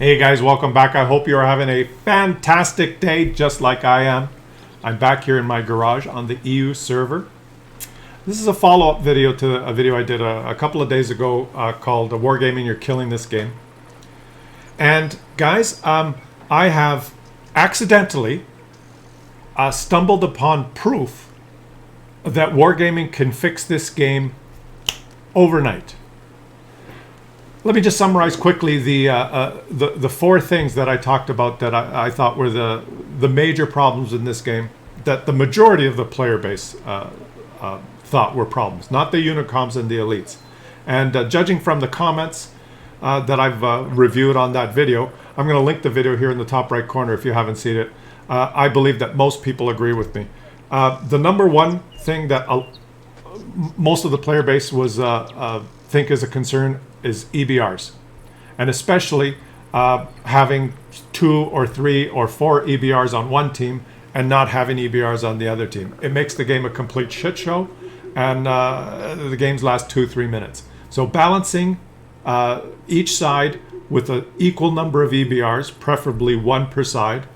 Hey guys, welcome back. I hope you're having a fantastic day just like I am. I'm back here in my garage on the EU server. This is a follow-up video to a video I did a couple of days ago called WarGaming, You're Killing This Game. And guys, I have accidentally stumbled upon proof that WarGaming can fix this game overnight. Let me just summarize quickly the four things that I talked about that I thought were the major problems in this game that the majority of the player base thought were problems, not the Unicoms and the elites. And judging from the comments that I've reviewed on that video, I'm going to link the video here in the top right corner if you haven't seen it. I believe that most people agree with me. The number one thing that most of the player base was think is a concern is EBRs, and especially having 2 or 3 or 4 EBRs on one team and not having EBRs on the other team. It makes the game a complete shit show, and the games last 2-3 minutes. So balancing each side with an equal number of EBRs, preferably 1 per side,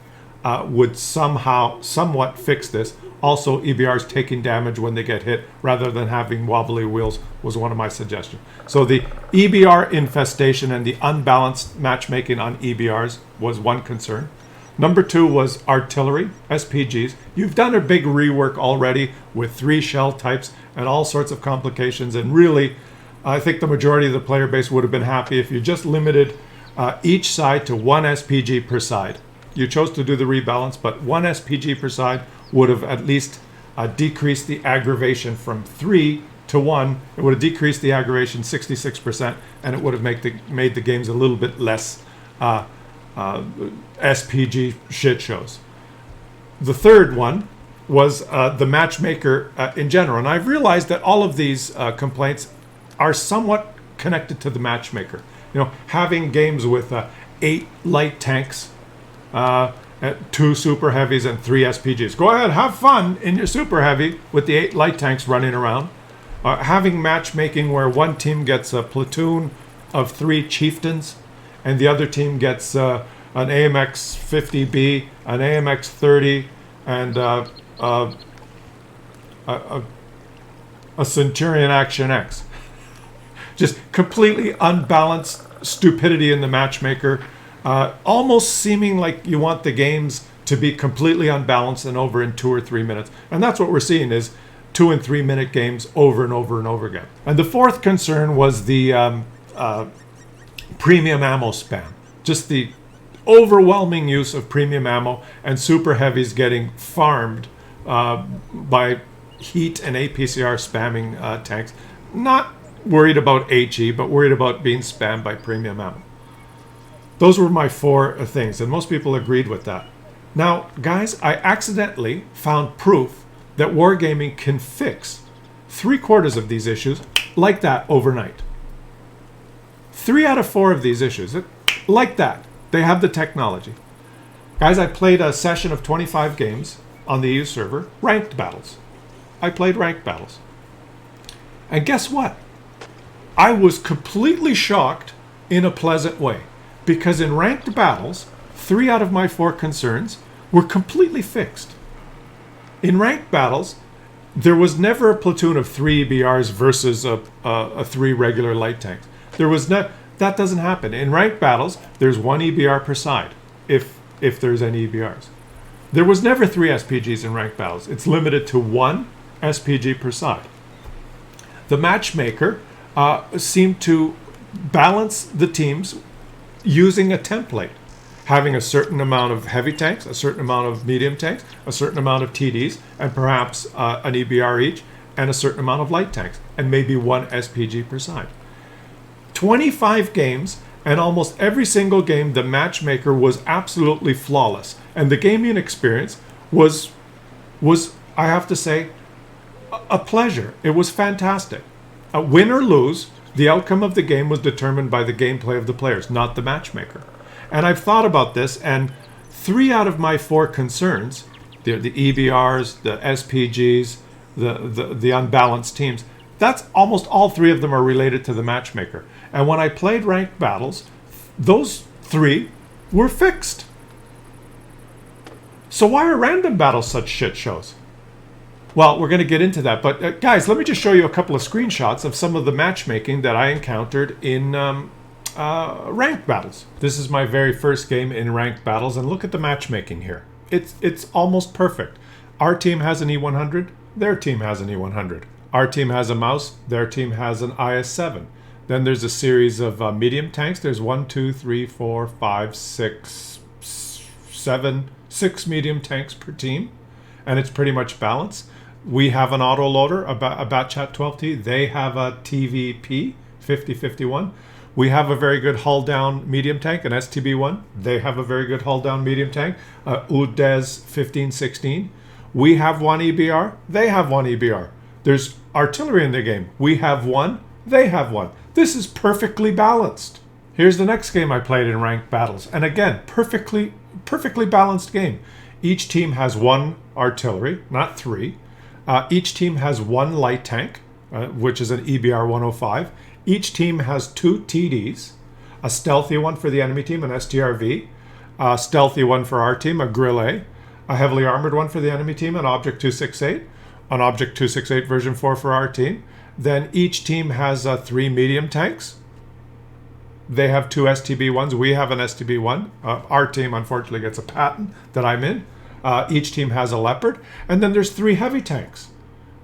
would somewhat fix this. Also, EBRs taking damage when they get hit rather than having wobbly wheels was one of my suggestions. So the EBR infestation and the unbalanced matchmaking on EBRs was one concern. Number 2 was artillery, SPGs. You've done a big rework already with 3 shell types and all sorts of complications. And really, I think the majority of the player base would have been happy if you just limited each side to 1 SPG per side. You chose to do the rebalance, but 1 SPG per side would have at least decreased the aggravation from 3 to 1. It would have decreased the aggravation 66%, and it would have made the games a little bit less SPG shit shows. The third one was the matchmaker in general, and I've realized that all of these complaints are somewhat connected to the matchmaker. You know, having games with 8 light tanks, 2 super heavies and 3 SPGs. Go ahead, have fun in your super heavy with the 8 light tanks running around. Having matchmaking where one team gets a platoon of 3 chieftains and the other team gets an AMX 50B, an AMX 30, and a Centurion Action X. Just completely unbalanced stupidity in the matchmaker. Almost seeming like you want the games to be completely unbalanced and over in 2 or 3 minutes. And that's what we're seeing is 2 and 3 minute games over and over and over again. And the fourth concern was the premium ammo spam. Just the overwhelming use of premium ammo and super heavies getting farmed by heat and APCR spamming tanks. Not worried about HE, but worried about being spammed by premium ammo. Those were my 4 things, and most people agreed with that. Now, guys, I accidentally found proof that WarGaming can fix 3/4 of these issues like that overnight. 3 out of 4 of these issues, like that. They have the technology. Guys, I played a session of 25 games on the EU server, ranked battles. I played ranked battles. And guess what? I was completely shocked in a pleasant way. Because in ranked battles, 3 out of my 4 concerns were completely fixed. In ranked battles, there was never a platoon of 3 EBRs versus a 3 regular light tanks. That doesn't happen. In ranked battles, there's 1 EBR per side, if there's any EBRs. There was never 3 SPGs in ranked battles. It's limited to 1 SPG per side. The matchmaker seemed to balance the teams using a template, having a certain amount of heavy tanks, a certain amount of medium tanks, a certain amount of TDs, and perhaps an EBR each, and a certain amount of light tanks, and maybe 1 SPG per side. 25 games, and almost every single game, the matchmaker was absolutely flawless. And the gaming experience was I have to say, a pleasure. It was fantastic. Win or lose, the outcome of the game was determined by the gameplay of the players, not the matchmaker. And I've thought about this, and 3 out of my 4 concerns, the EBRs, the SPGs, the unbalanced teams, that's almost all 3 of them are related to the matchmaker. And when I played ranked battles, those 3 were fixed. So why are random battles such shit shows? Well, we're going to get into that. But guys, let me just show you a couple of screenshots of some of the matchmaking that I encountered in ranked battles. This is my very first game in ranked battles, and look at the matchmaking here. It's almost perfect. Our team has an E100, their team has an E100. Our team has a mouse, their team has an IS-7. Then there's a series of medium tanks. There's 1, 2, 3, 4, 5, 6, 7, 6 medium tanks per team, and it's pretty much balanced. We have an autoloader, a Batchat 12T. They have a TVP 5051. We have a very good hull down medium tank, an STB1. They have a very good hull down medium tank, UDES 1516. We have one EBR. They have one EBR. There's artillery in the game. We have one. They have one. This is perfectly balanced. Here's the next game I played in ranked battles. And again, perfectly balanced game. Each team has one artillery, not three. Each team has one light tank, which is an EBR 105. Each team has 2 TDs, a stealthy one for the enemy team, an STRV, a stealthy one for our team, a Grill A heavily armored one for the enemy team, an Object 268, an Object 268 version 4 for our team. Then each team has 3 medium tanks. They have 2 STB1s. We have an STB1. Our team, unfortunately, gets a Patton that I'm in. Each team has a Leopard. And then there's 3 heavy tanks.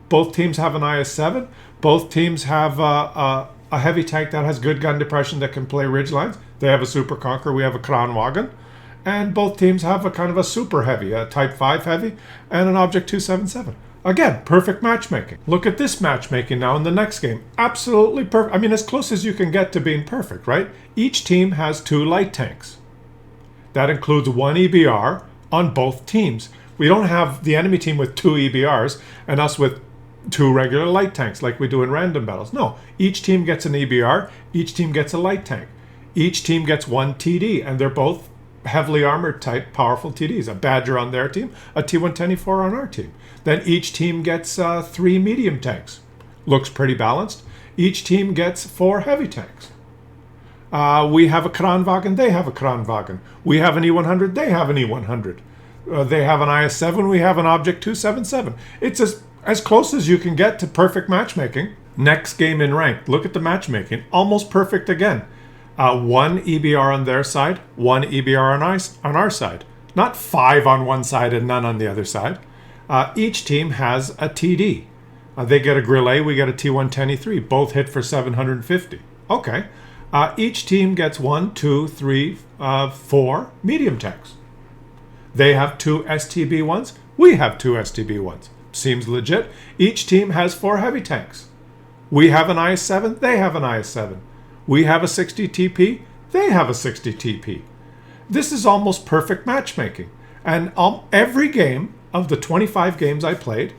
Both teams have an IS-7. Both teams have a heavy tank that has good gun depression that can play ridge lines. They have a Super Conqueror. We have a Kranwagen. And both teams have a kind of a super heavy, a Type 5 heavy, and an Object 277. Again, perfect matchmaking. Look at this matchmaking now in the next game. Absolutely perfect. I mean, as close as you can get to being perfect, right? Each team has 2 light tanks. That includes 1 EBR on both teams. We don't have the enemy team with 2 EBRs and us with 2 regular light tanks like we do in random battles. No, each team gets an EBR, each team gets a light tank. Each team gets 1 TD, and they're both heavily armored type powerful TDs. A Badger on their team, a T110E4 on our team. Then each team gets 3 medium tanks. Looks pretty balanced. Each team gets 4 heavy tanks. We have a Kranwagen, they have a Kranwagen. We have an E100, they have an E100. They have an IS-7, we have an Object 277. It's as close as you can get to perfect matchmaking. Next game in ranked. Look at the matchmaking. Almost perfect again. 1 EBR on their side, 1 EBR on our side. Not 5 on one side and none on the other side. Each team has a TD. They get a Grill A, we get a T110E3. Both hit for 750. Okay. Each team gets 1, 2, 3, 4 medium tanks. They have 2 STB1s. We have 2 STB1s. Seems legit. Each team has 4 heavy tanks. We have an IS-7. They have an IS-7. We have a 60 TP. They have a 60 TP. This is almost perfect matchmaking. And every game of the 25 games I played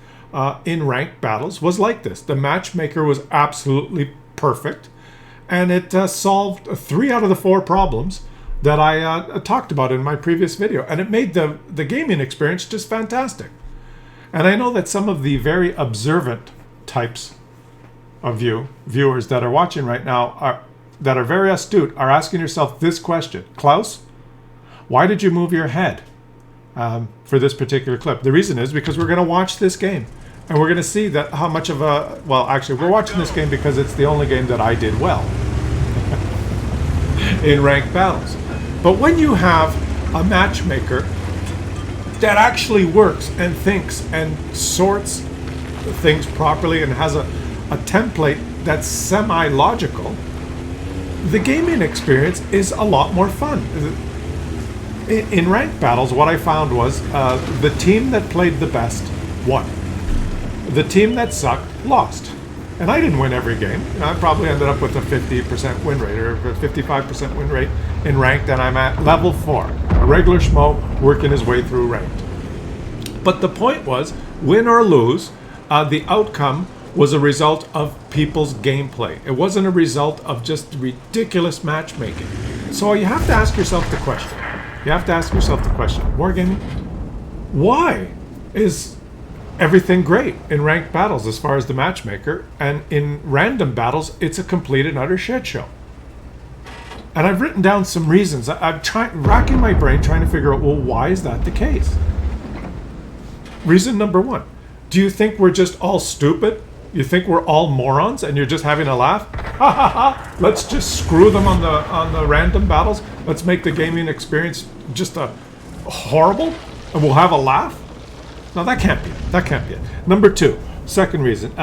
in ranked battles was like this. The matchmaker was absolutely perfect. And it solved 3 out of the 4 problems that I talked about in my previous video. And it made the gaming experience just fantastic. And I know that some of the very observant types of viewers that are watching right now that are very astute are asking yourself this question. Klaus, why did you move your head for this particular clip? The reason is because we're going to watch this game. And we're going to see that how much of a... Well, actually, we're watching this game because it's the only game that I did well in ranked battles. But when you have a matchmaker that actually works and thinks and sorts things properly and has a template that's semi-logical, the gaming experience is a lot more fun. In ranked battles, what I found was the team that played the best won. The team that sucked lost. And I didn't win every game. I probably ended up with a 50% win rate or a 55% win rate in ranked, and I'm at level 4. A regular schmo working his way through ranked. But the point was, win or lose, the outcome was a result of people's gameplay. It wasn't a result of just ridiculous matchmaking. So you have to ask yourself the question. WarGaming, why is everything great in ranked battles as far as the matchmaker, and in random battles, it's a complete and utter shit show? And I've written down some reasons. I'm racking my brain trying to figure out, well, why is that the case? Reason number one, do you think we're just all stupid? You think we're all morons and you're just having a laugh? Ha ha ha! Let's just screw them on the random battles. Let's make the gaming experience just a horrible, and we'll have a laugh? No, that can't be it. That can't be it. Number two, second reason.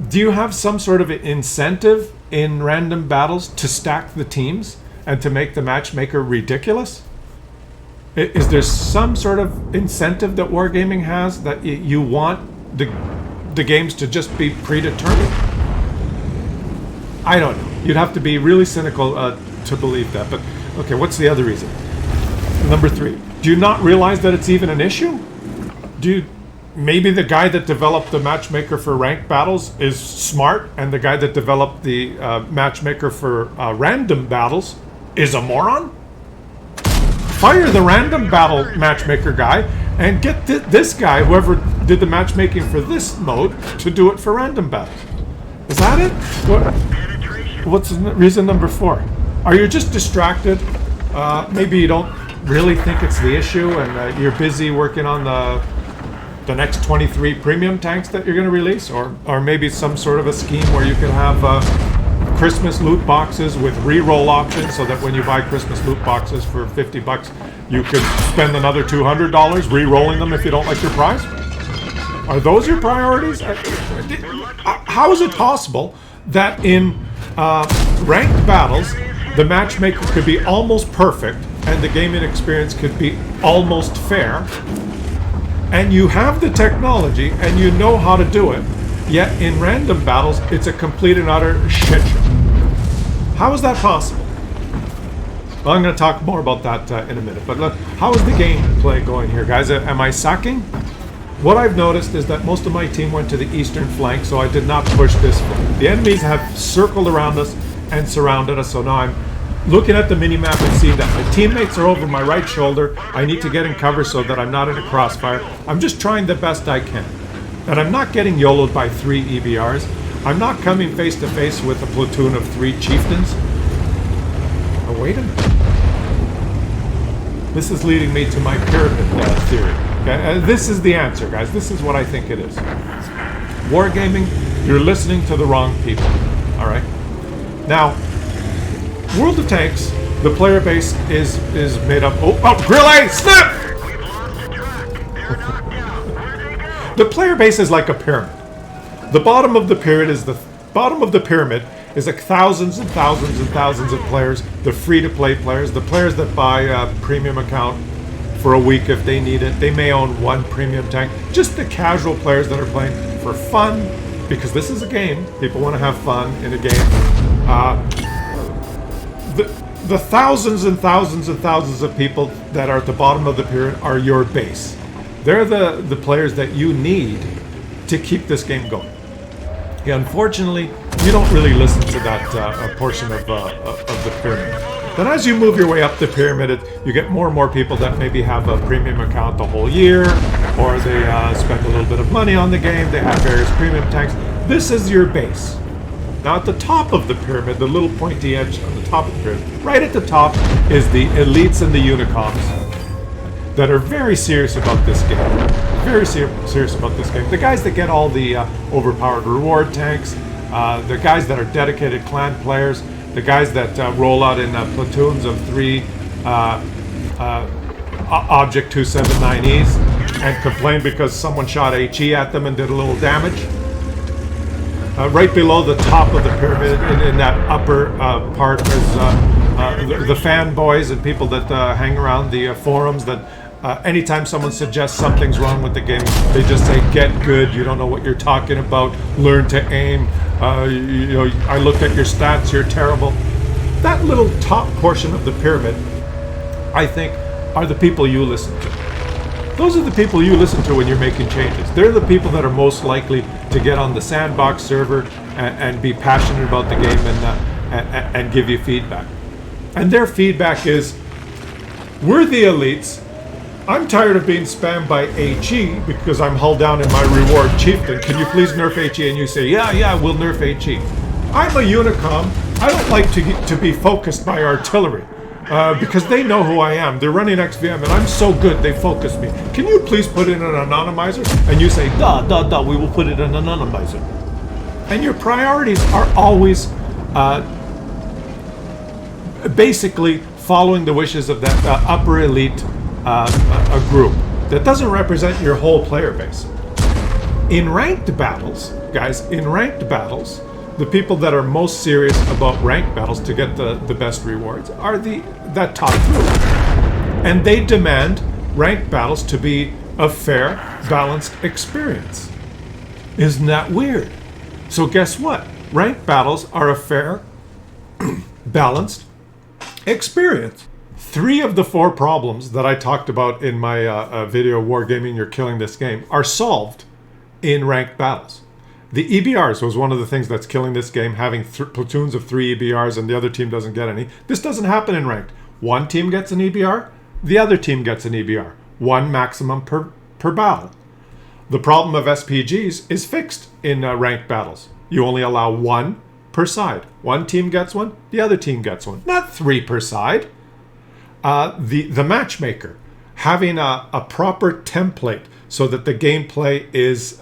Do you have some sort of incentive in random battles to stack the teams and to make the matchmaker ridiculous? Is there some sort of incentive that WarGaming has that you want the games to just be predetermined? I don't know. You'd have to be really cynical to believe that. But okay, what's the other reason? Number three, do you not realize that it's even an issue? Maybe the guy that developed the matchmaker for ranked battles is smart, and the guy that developed the matchmaker for random battles is a moron? Fire the random battle matchmaker guy and get this guy, whoever did the matchmaking for this mode, to do it for random battles. Is that it? What's reason number four? Are you just distracted? Maybe you don't really think it's the issue, and you're busy working on the next 23 premium tanks that you're going to release, or maybe some sort of a scheme where you can have Christmas loot boxes with re-roll options, so that when you buy Christmas loot boxes for $50, you could spend another $200 re-rolling them if you don't like your prize. Are those your priorities? How is it possible that in ranked battles the matchmaker could be almost perfect and the gaming experience could be almost fair, and you have the technology and you know how to do it, yet in random battles it's a complete and utter shit show? How is that possible? Well, I'm going to talk more about that in a minute, but look, how is the gameplay going here, guys? Am I sucking? What I've noticed is that most of my team went to the eastern flank, so I did not push this flank. The enemies have circled around us and surrounded us, so now I'm looking at the minimap and seeing that my teammates are over my right shoulder. I need to get in cover so that I'm not in a crossfire. I'm just trying the best I can. And I'm not getting YOLO'd by 3 EBRs. I'm not coming face to face with a platoon of 3 chieftains. Oh, wait a minute. This is leading me to my pyramid theory. Okay? This is the answer, guys. This is what I think it is. WarGaming, you're listening to the wrong people. All right? Now, World of Tanks, the player base is made up... Oh, Grill A! Snap! The player base is like a pyramid. The bottom of the pyramid is like thousands and thousands and thousands of players, the free-to-play players, the players that buy a premium account for a week if they need it. They may own 1 premium tank. Just the casual players that are playing for fun, because this is a game. People want to have fun in a game. The thousands and thousands and thousands of people that are at the bottom of the pyramid are your base. They're the players that you need to keep this game going. Yeah, unfortunately, you don't really listen to that portion of the pyramid. Then as you move your way up the pyramid, you get more and more people that maybe have a premium account the whole year, or they spend a little bit of money on the game, they have various premium tanks. This is your base. Now at the top of the pyramid, the little pointy edge on the top of the pyramid, right at the top is the elites and the unicoms that are very serious about this game. Very serious about this game. The guys that get all the overpowered reward tanks, the guys that are dedicated clan players, the guys that roll out in platoons of 3 Object 279Es and complain because someone shot HE at them and did a little damage. Right below the top of the pyramid, in that upper part, is the fanboys and people that hang around the forums that anytime someone suggests something's wrong with the game, they just say, "Get good, you don't know what you're talking about, learn to aim, I looked at your stats, you're terrible." That little top portion of the pyramid, I think, are the people you listen to. Those are the people you listen to when you're making changes. They're the people that are most likely to get on the sandbox server and be passionate about the game and give you feedback. And their feedback is, we're the elites. I'm tired of being spammed by HE because I'm hull down in my reward chieftain. Can you please nerf HE? And you say, yeah, we'll nerf HE. I'm a Unicom. I don't like to be focused by artillery. Because they know who I am. They're running XVM and I'm so good they focus me. Can you please put in an anonymizer? And you say, we will put it in an anonymizer. And your priorities are always basically following the wishes of that upper elite a group that doesn't represent your whole player base. In ranked battles, guys, the people that are most serious about ranked battles to get the best rewards are that top group. And they demand ranked battles to be a fair, balanced experience. Isn't that weird? So guess what? Ranked battles are a fair, balanced experience. 3 of the 4 problems that I talked about in my video, WarGaming, You're Killing This Game, are solved in ranked battles. The EBRs was one of the things that's killing this game, having platoons of 3 EBRs and the other team doesn't get any. This doesn't happen in ranked. One team gets an EBR, the other team gets an EBR. 1 maximum per battle. The problem of SPGs is fixed in ranked battles. You only allow 1 per side. One team gets 1, the other team gets 1. Not 3 per side. The matchmaker, having a proper template so that the gameplay is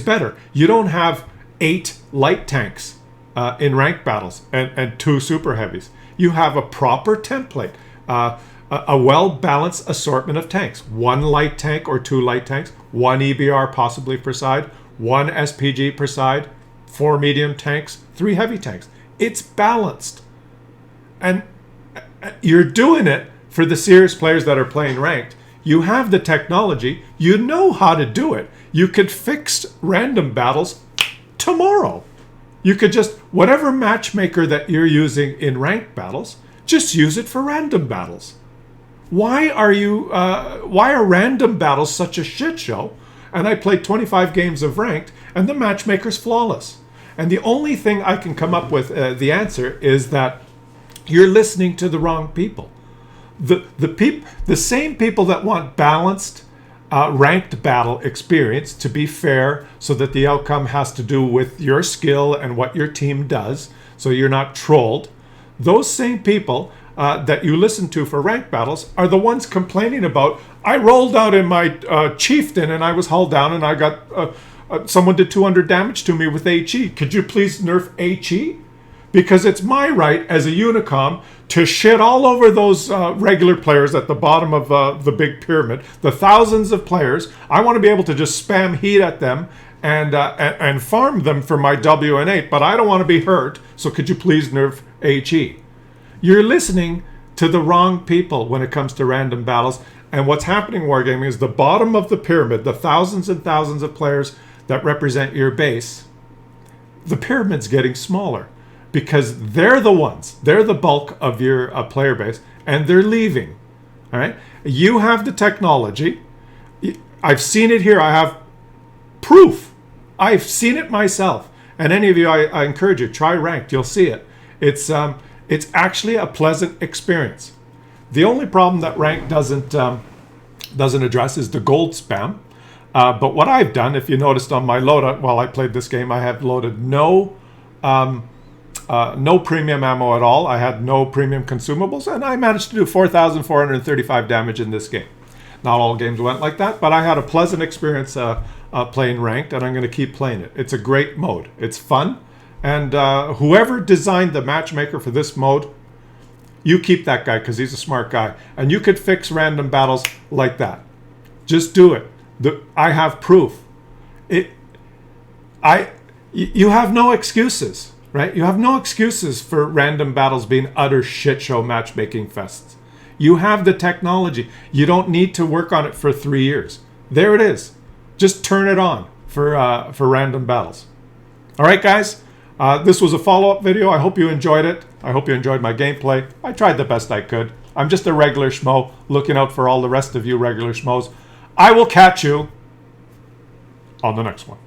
better. You don't have 8 light tanks in ranked battles and 2 super heavies. You have a proper template, a well-balanced assortment of tanks. 1 light tank or 2 light tanks, 1 EBR possibly per side, 1 SPG per side, 4 medium tanks, 3 heavy tanks. It's balanced. And you're doing it for the serious players that are playing ranked. You have the technology. You know how to do it. You could fix random battles tomorrow. You could just, whatever matchmaker that you're using in ranked battles, just use it for random battles. Why are random battles such a shit show? And I played 25 games of ranked, and the matchmaker's flawless. And the only thing I can come up with, the answer, is that you're listening to the wrong people. The same people that want balanced ranked battle experience to be fair so that the outcome has to do with your skill and what your team does so you're not trolled, those same people that you listen to for ranked battles are the ones complaining about, I rolled out in my chieftain and I was hull down and I got someone did 200 damage to me with HE. Could you please nerf HE? Because it's my right as a Unicom to shit all over those regular players at the bottom of the big pyramid, the thousands of players. I want to be able to just spam heat at them and farm them for my WN8, but I don't want to be hurt, so could you please nerf HE? You're listening to the wrong people when it comes to random battles, and what's happening, WarGaming, is the bottom of the pyramid, the thousands and thousands of players that represent your base, the pyramid's getting smaller. Because they're the bulk of your player base, and they're leaving. All right, you have the technology. I've seen it here. I have proof. I've seen it myself. And any of you, I encourage you, try ranked. You'll see it. It's actually a pleasant experience. The only problem that ranked doesn't address is the gold spam. But what I've done, if you noticed on my loadout while I played this game, I have loaded no premium ammo at all. I had no premium consumables, and I managed to do 4,435 damage in this game. Not all games went like that, but I had a pleasant experience playing ranked, and I'm going to keep playing it. It's a great mode. It's fun, and whoever designed the matchmaker for this mode, you keep that guy because he's a smart guy, and you could fix random battles like that. Just do it. I have proof. You have no excuses. Right? You have no excuses for random battles being utter shit show matchmaking fests. You have the technology. You don't need to work on it for 3 years. There it is. Just turn it on for random battles. All right, guys. This was a follow-up video. I hope you enjoyed it. I hope you enjoyed my gameplay. I tried the best I could. I'm just a regular schmo looking out for all the rest of you regular schmoes. I will catch you on the next one.